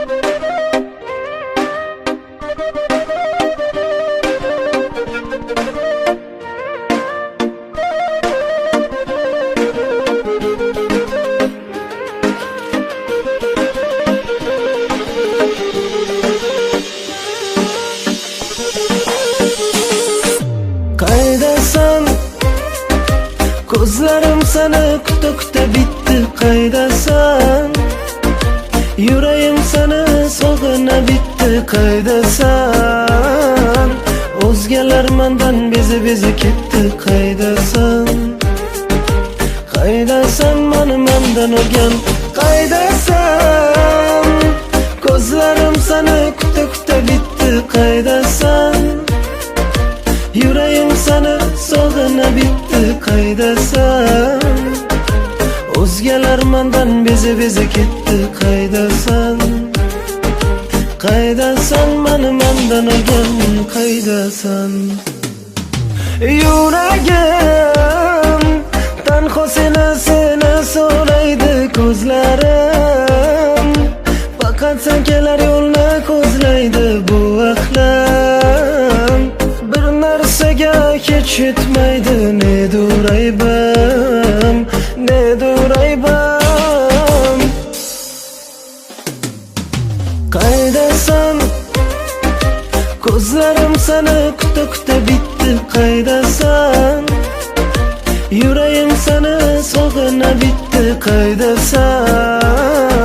Qaydasan? Ko'zlarim seni kuta bitti. Qaydasan? Yuragim seni sog'ina bitti. Qaydasan? O'zgalar mendan bezi ketdi. Qaydasan? Qaydasan meni mendan olgan? Qaydasan? Ko'zlarim seni kuta bitti. Qaydasan? Yuragim seni sog'ina bitti. Qaydasan? O'zgalar mendan bezi ketdi. Qaydasan? Qaydasan meni mendan olgan? Qaydasan? Yuragim tanho seni so'raydi. Ko'zlarim faqat sen kelar yo'lni ko'zlaydi. Bu ahlam bir narsaga hech yetmaydi. Nedir aybim, nedir aybim? Qaydasan? Ko'zlarim seni kuta bitti. Qaydasan? Yuragim seni sog'ina bitti. Qaydasan?